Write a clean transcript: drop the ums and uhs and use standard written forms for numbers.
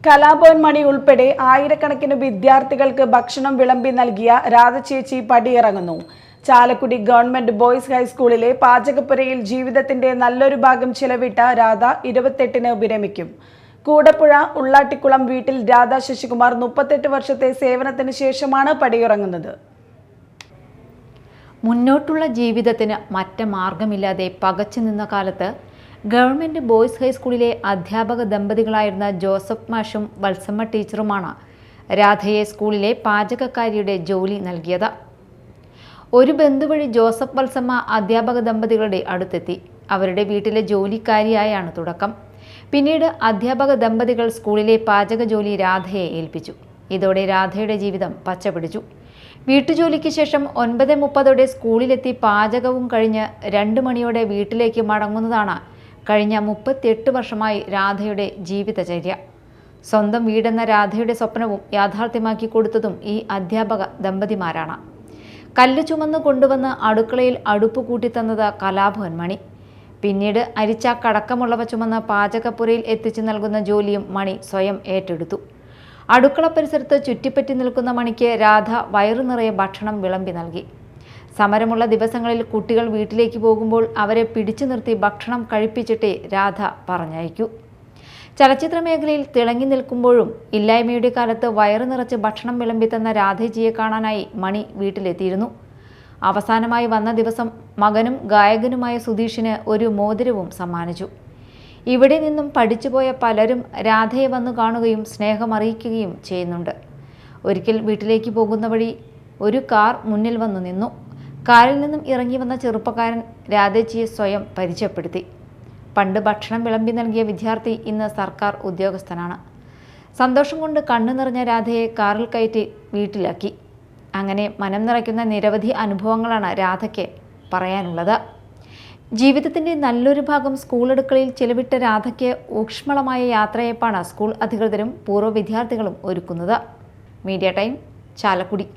കലാഭവൻ മണി ഉൾപ്പെടെ ആയിരക്കണക്കിന് വിദ്യാർത്ഥികൾക്ക് ഭക്ഷണം വിളമ്പി നൽകിയ രാധചേച്ചി പടിയിറങ്ങുന്നു. ചാലക്കുടി ഗവൺമെന്റ് ബോയ്സ് ഹൈസ്കൂളിലെ പാചകപ്പുരയിൽ ജീവിതത്തിന്റെ നല്ലൊരു ഭാഗം ചിലവിട്ട രാധ 28-ന് വിരമിക്കും. കൂടപ്പുഴ ഉള്ളാട്ടിക്കുളം വീട്ടിൽ രാധ ശശികുമാർ 38 വർഷത്തെ സേവനത്തിന് ശേഷമാണ് പടിയിറങ്ങുന്നത്. മുന്നോട്ടുള്ള ജീവിതത്തിന് മറ്റ് മാർഗമില്ലാതെ പകച്ചു നിന്ന കാലത്ത് ഗവൺമെന്റ് ബോയ്സ് ഹൈസ്കൂളിലെ അധ്യാപക ദമ്പതികളായിരുന്ന ജോസഫ് മാഷും വത്സമ്മ ടീച്ചറുമാണ് രാധയെ സ്കൂളിലെ പാചകക്കാരിയുടെ ജോലി നൽകിയത്. ഒരു ബന്ധുവഴി ജോസഫ് വത്സമ്മ അധ്യാപക ദമ്പതികളുടെ അടുത്തെത്തി. അവരുടെ വീട്ടിലെ ജോലിക്കാരിയായാണ് തുടക്കം. പിന്നീട് അധ്യാപക ദമ്പതികൾ സ്കൂളിലെ പാചക ജോലി രാധയെ ഏൽപ്പിച്ചു. ഇതോടെ രാധയുടെ ജീവിതം പച്ചപിടിച്ചു. വീട്ടുജോലിക്ക് ശേഷം 9:30 സ്കൂളിലെത്തി പാചകവും കഴിഞ്ഞ് 2 മണിയോടെ വീട്ടിലേക്ക് മടങ്ങുന്നതാണ് കഴിഞ്ഞ 38 വർഷമായി രാധയുടെ ജീവിതചര്യ. സ്വന്തം വീടെന്ന രാധയുടെ സ്വപ്നവും യാഥാർത്ഥ്യമാക്കി കൊടുത്തതും ഈ അധ്യാപക ദമ്പതിമാരാണ്. കല്ല് ചുമന്ന് കൊണ്ടുവന്ന് അടുക്കളയിൽ അടുപ്പ് കൂട്ടിത്തന്നത് കലാഭവൻ മണി. പിന്നീട് അരിച്ചാക്കടക്കമുള്ളവ ചുമന്ന് പാചകപ്പുരയിൽ എത്തിച്ചു നൽകുന്ന ജോലിയും മണി സ്വയം ഏറ്റെടുത്തു. അടുക്കള പരിസരത്ത് ചുറ്റിപ്പറ്റി നിൽക്കുന്ന മണിക്ക് രാധ വയറു നിറയെ ഭക്ഷണം വിളമ്പി നൽകി. സമരമുള്ള ദിവസങ്ങളിൽ കുട്ടികൾ വീട്ടിലേക്ക് പോകുമ്പോൾ അവരെ പിടിച്ചു നിർത്തി ഭക്ഷണം കഴിപ്പിച്ചിട്ടേ രാധ പറഞ്ഞയക്കൂ. ചലച്ചിത്ര മേഖലയിൽ തിളങ്ങി നിൽക്കുമ്പോഴും ഇല്ലായ്മയുടെ കാലത്ത് വയറു നിറച്ച് ഭക്ഷണം വിളമ്പി തന്ന രാധേജിയെ കാണാനായി മണി വീട്ടിലെത്തിയിരുന്നു. അവസാനമായി വന്ന ദിവസം മകനും ഗായകനുമായ സുധീഷിന് ഒരു മോതിരവും സമ്മാനിച്ചു. ഇവിടെ നിന്നും പഠിച്ചുപോയ പലരും രാധയെ വന്നു കാണുകയും സ്നേഹമറിയിക്കുകയും ചെയ്യുന്നുണ്ട്. ഒരിക്കൽ വീട്ടിലേക്ക് പോകുന്ന വഴി ഒരു കാർ മുന്നിൽ വന്നു നിന്നു. കാറിൽ നിന്നും ഇറങ്ങി വന്ന ചെറുപ്പക്കാരൻ രാധേജിയെ സ്വയം പരിചയപ്പെടുത്തി. പണ്ട് ഭക്ഷണം വിളമ്പി നൽകിയ വിദ്യാർത്ഥി ഇന്ന് സർക്കാർ ഉദ്യോഗസ്ഥനാണ്. സന്തോഷം കൊണ്ട് കണ്ണു നിറഞ്ഞ രാധയെ കാറിൽ കയറ്റി വീട്ടിലാക്കി. അങ്ങനെ മനം നിറയ്ക്കുന്ന നിരവധി അനുഭവങ്ങളാണ് രാധയ്ക്ക് പറയാനുള്ളത്. ജീവിതത്തിൻ്റെ നല്ലൊരു ഭാഗം സ്കൂൾ അടുക്കളയിൽ ചിലവിട്ട രാധയ്ക്ക് ഊഷ്മളമായ യാത്രയപ്പാണ് സ്കൂൾ അധികൃതരും പൂർവ്വ വിദ്യാർത്ഥികളും ഒരുക്കുന്നത്. Media time, Chalakudy.